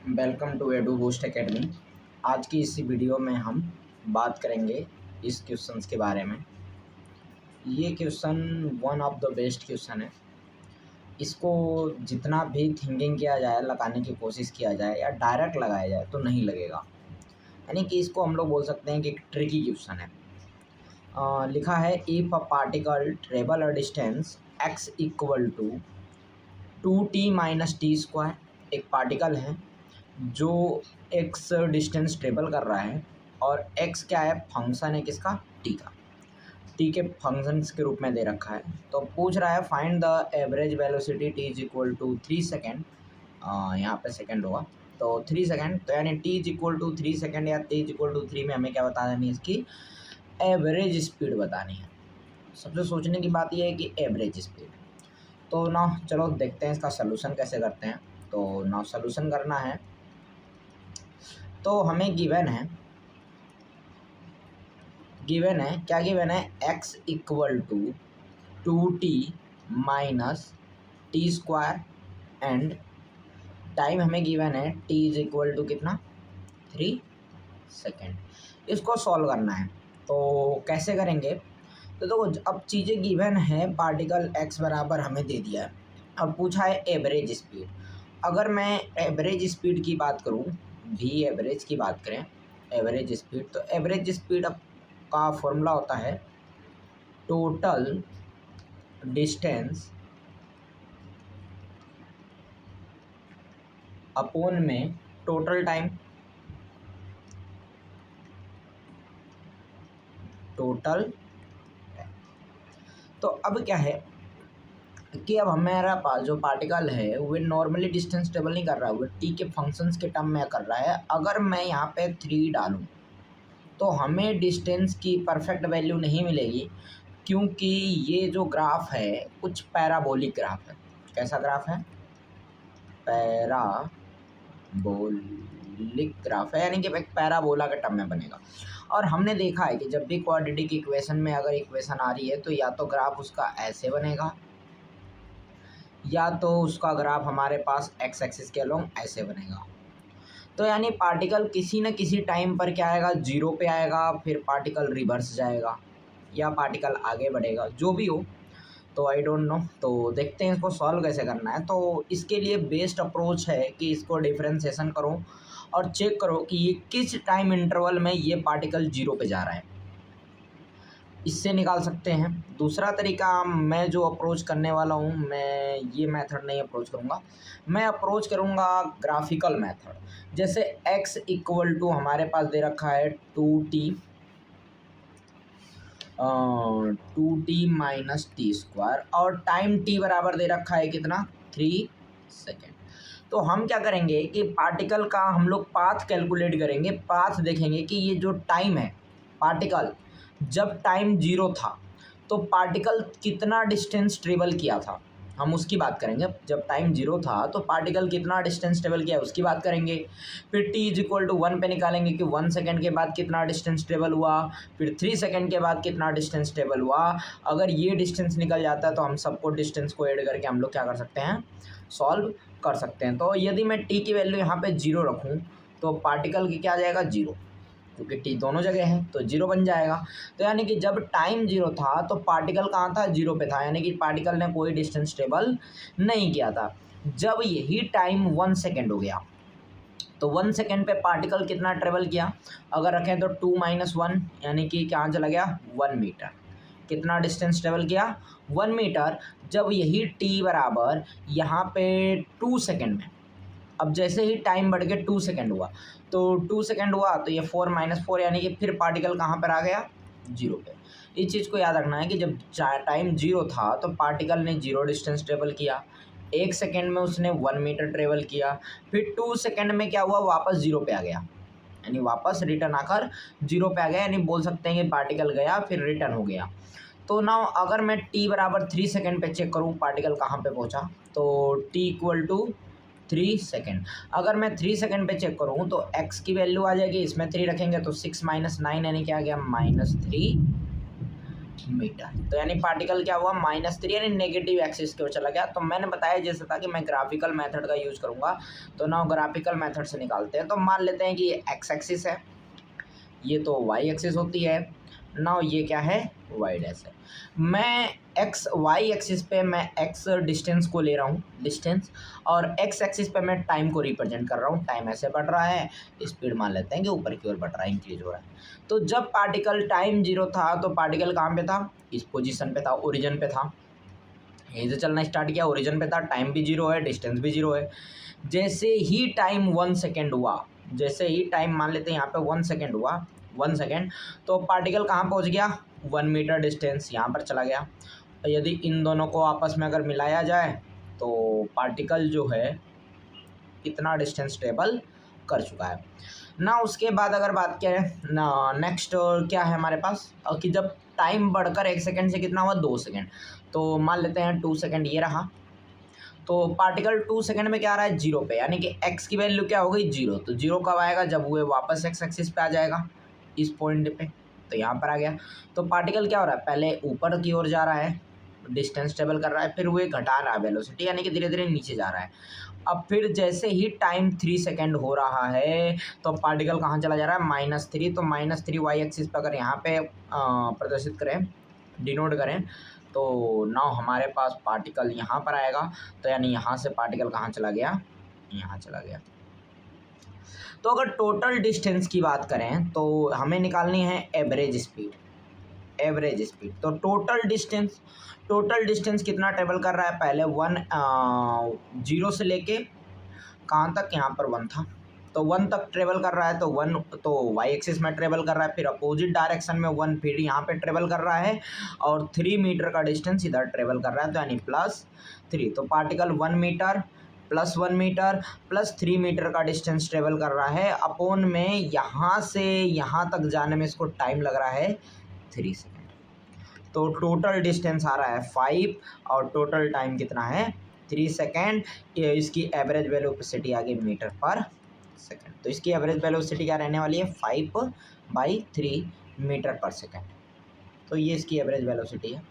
Welcome to Edu Boost Academy. आज की इस वीडियो में हम बात करेंगे इस क्वेश्चंस के बारे में। ये question one of the best question है। इसको जितना भी थिंकिंग किया जाए, लगाने की कोशिश किया जाए या डायरेक्ट लगाया जाए तो नहीं लगेगा। यानी कि इसको हम लोग बोल सकते हैं कि एक ट्रिकी क्वेश्चन है। लिखा है if a particle travel a distance x equal to 2t-t²। एक पार्टिकल है जो x डिस्टेंस ट्रेवल कर रहा है और x क्या है, फंक्शन है किसका, t का। t के फंक्शंस के रूप में दे रखा है। तो पूछ रहा है find the average velocity t is equal to 3 second. यहाँ पे सेकेंड होगा तो 3 सेकेंड, तो यानी t is equal to 3 second या t इज इक्वल टू 3 में हमें क्या बतानी है, इसकी एवरेज स्पीड बतानी है। सबसे सोचने की बात यह है कि एवरेज स्पीड। तो ना चलो देखते हैं इसका सलूशन कैसे करते हैं। तो ना सलूशन करना है तो हमें गिवन है क्या गिवन है, x equal to 2t-t² and time हमें गिवन है t इज इक्वल टू कितना, 3 सेकेंड। इसको सॉल्व करना है तो कैसे करेंगे। तो देखो, अब चीज़ें गिवन है, पार्टिकल x बराबर हमें दे दिया है और पूछा है एवरेज स्पीड। अगर मैं एवरेज स्पीड की बात करूं, v एवरेज की बात करें, एवरेज स्पीड, तो एवरेज स्पीड का फॉर्मूला होता है टोटल डिस्टेंस अपॉन में टोटल टाइम। तो अब क्या है कि अब हमारा पास जो पार्टिकल है वो नॉर्मली डिस्टेंस ट्रेवल नहीं कर रहा है, वो टी के फंक्शंस के टर्म में कर रहा है। अगर मैं यहाँ पे 3 डालूँ तो हमें डिस्टेंस की परफेक्ट वैल्यू नहीं मिलेगी, क्योंकि ये जो ग्राफ है कुछ पैराबोलिक ग्राफ है। कैसा ग्राफ है, पैराबोलिक ग्राफ है, यानी कि एक पैराबोला के टर्म में बनेगा। और हमने देखा है कि जब भी क्वाड्रेटिक इक्वेशन में अगर इक्वेशन आ रही है तो या तो ग्राफ उसका ऐसे बनेगा या तो उसका ग्राफ हमारे पास एक्स एक्सिस के अलोंग ऐसे बनेगा। तो यानी पार्टिकल किसी न किसी टाइम पर क्या आएगा, जीरो पे आएगा, फिर पार्टिकल रिवर्स जाएगा या पार्टिकल आगे बढ़ेगा, जो भी हो। तो आई डोंट नो। तो देखते हैं इसको सॉल्व कैसे करना है। तो इसके लिए बेस्ट अप्रोच है कि इसको डिफरेंशिएशन करो और चेक करो कि ये किस टाइम इंटरवल में ये पार्टिकल जीरो पे जा रहा है, इससे निकाल सकते हैं। दूसरा तरीका मैं जो अप्रोच करने वाला हूँ, मैं ये मेथड नहीं अप्रोच करूँगा, मैं अप्रोच करूँगा ग्राफिकल मेथड। जैसे x इक्वल टू हमारे पास दे रखा है 2t -t² और टाइम t बराबर दे रखा है कितना, 3 सेकेंड। तो हम क्या करेंगे कि पार्टिकल का हम लोग पाथ कैलकुलेट करेंगे। पाथ देखेंगे कि ये जो टाइम है, पार्टिकल जब टाइम जीरो था तो पार्टिकल कितना डिस्टेंस ट्रेवल किया था, हम उसकी बात करेंगे। जब टाइम जीरो था तो पार्टिकल कितना डिस्टेंस ट्रेवल किया उसकी बात करेंगे। फिर t इज इक्वल टू 1 पे निकालेंगे कि 1 सेकेंड के बाद कितना डिस्टेंस ट्रेवल हुआ, फिर 3 सेकेंड के बाद कितना डिस्टेंस ट्रेवल हुआ। अगर ये डिस्टेंस निकल जाता है तो हम सबको डिस्टेंस को ऐड करके हम लोग क्या कर सकते हैं, सॉल्व कर सकते हैं। तो यदि मैं t की वैल्यू यहाँ पे जीरो रखूँ तो पार्टिकल की क्या आ जाएगा, जीरो, क्योंकि t दोनों जगह है तो जीरो बन जाएगा। तो यानी कि जब टाइम जीरो था तो पार्टिकल कहाँ था, जीरो पे था, यानी कि पार्टिकल ने कोई डिस्टेंस ट्रेवल नहीं किया था। जब यही टाइम 1 सेकेंड हो गया तो 1 सेकेंड पे पार्टिकल कितना ट्रेवल किया, अगर रखें तो 2 - 1 यानी कि क्या चला गया, 1 मीटर। कितना डिस्टेंस ट्रेवल किया, 1 मीटर। जब यही t बराबर यहाँ पे 2 सेकेंड में, अब जैसे ही टाइम बढ़ के 2 सेकेंड हुआ तो 2 सेकेंड हुआ तो ये 4 - 4 यानी कि फिर पार्टिकल कहाँ पर आ गया, जीरो पे। इस चीज़ को याद रखना है कि जब टाइम जीरो था तो पार्टिकल ने जीरो डिस्टेंस ट्रेवल किया, 1 सेकेंड में उसने 1 मीटर ट्रेवल किया, फिर 2 सेकेंड में क्या हुआ, वापस जीरो पे आ गया, यानी वापस रिटर्न आकर जीरो पे आ गया। यानी बोल सकते हैं कि पार्टिकल गया फिर रिटर्न हो गया। तो नाउ अगर मैं t बराबर 3 सेकेंड पे चेक करूँ पार्टिकल कहाँ पे पहुँचा, तो t इक्वल टू 3 सेकेंड। अगर मैं 3 सेकेंड पे चेक करूँ तो x की वैल्यू आ जाएगी, इसमें 3 रखेंगे तो 6 - 9 यानी क्या आ गया, -3 मीटर। तो यानी पार्टिकल क्या हुआ -3 यानी नेगेटिव एक्सिस की ओर चला गया। तो मैंने बताया जैसे था कि मैं ग्राफिकल मेथड का यूज़ करूँगा, तो नाउ ग्राफिकल मेथड से निकालते हैं। तो मान लेते हैं कि ये एक्स एक्सिस है, ये तो वाई एक्सिस होती है, नाउ ये क्या है वाई डैश है। मैं एक्स वाई एक्सिस पे मैं एक्स डिस्टेंस को ले रहा हूँ डिस्टेंस, और एक्स एक्सिस पे मैं टाइम को रिप्रेजेंट कर रहा हूँ। टाइम ऐसे बढ़ रहा है, स्पीड मान लेते हैं कि ऊपर की ओर बढ़ रहा है, इंक्रीज हो रहा है। तो जब पार्टिकल टाइम 0 था तो पार्टिकल कहाँ पे था, इस पोजीशन पे था, ओरिजिन पे था। यहीं से चलना स्टार्ट किया, ओरिजिन पे था, टाइम भी 0 है, डिस्टेंस भी 0 है। जैसे ही टाइम 1 सेकेंड हुआ, जैसे ही टाइम मान लेते हैं यहाँ पे 1 सेकेंड हुआ, 1 सेकेंड, तो पार्टिकल कहाँ पहुँच गया, 1 मीटर डिस्टेंस यहाँ पर चला गया। यदि इन दोनों को आपस में अगर मिलाया जाए तो पार्टिकल जो है इतना डिस्टेंस ट्रेवल कर चुका है ना। उसके बाद अगर बात करें ना, नेक्स्ट क्या है हमारे पास, कि जब टाइम बढ़कर 1 सेकेंड से कितना हुआ 2 सेकेंड, तो मान लेते हैं 2 सेकेंड ये रहा। तो पार्टिकल 2 सेकेंड में क्या आ रहा है 0 पे, यानी कि x की वैल्यू क्या हो गई 0। तो 0 कब आएगा, जब वो वापस x एक्सिस पे आ जाएगा इस पॉइंट पे, तो यहाँ पर आ गया। तो पार्टिकल क्या हो रहा है, पहले ऊपर की ओर जा रहा है, डिस्टेंस ट्रेवल कर रहा है, फिर वो घटा रहा है वेलोसिटी, यानी कि धीरे धीरे नीचे जा रहा है। अब फिर जैसे ही टाइम 3 सेकेंड हो रहा है तो पार्टिकल कहाँ चला जा रहा है -3। तो -3 वाई एक्सिस पर अगर यहाँ पे प्रदर्शित करें, डिनोट करें, तो नाउ हमारे पास पार्टिकल यहाँ पर आएगा। तो यानी यहाँ से पार्टिकल कहाँ चला गया, यहाँ चला गया। तो अगर टोटल डिस्टेंस की बात करें तो हमें निकालनी है एवरेज स्पीड। एवरेज स्पीड तो टोटल डिस्टेंस कितना ट्रेवल कर रहा है, पहले 0 से लेके कहाँ तक, यहाँ पर 1 था, तो 1 तक ट्रेवल कर रहा है। तो 1 तो वाई एक्सिस में ट्रेवल कर रहा है, फिर अपोजिट डायरेक्शन में 1 फिर यहाँ पे ट्रेवल कर रहा है, और 3 मीटर का डिस्टेंस इधर ट्रेवल कर रहा है, तो यानी +3। तो particle 1 metre plus 1 metre plus 3 metre का डिस्टेंस ट्रेवल कर रहा है, अपोन में यहाँ से यहाँ तक जाने में इसको टाइम लग रहा है 3 सेकेंड। तो टोटल डिस्टेंस आ रहा है 5 और टोटल टाइम कितना है 3 सेकेंड। ये इसकी एवरेज वेलोसिटी आ गई मीटर पर सेकेंड। तो इसकी एवरेज वेलोसिटी क्या रहने वाली है 5/3 मीटर पर सेकेंड। तो ये इसकी एवरेज वेलोसिटी है।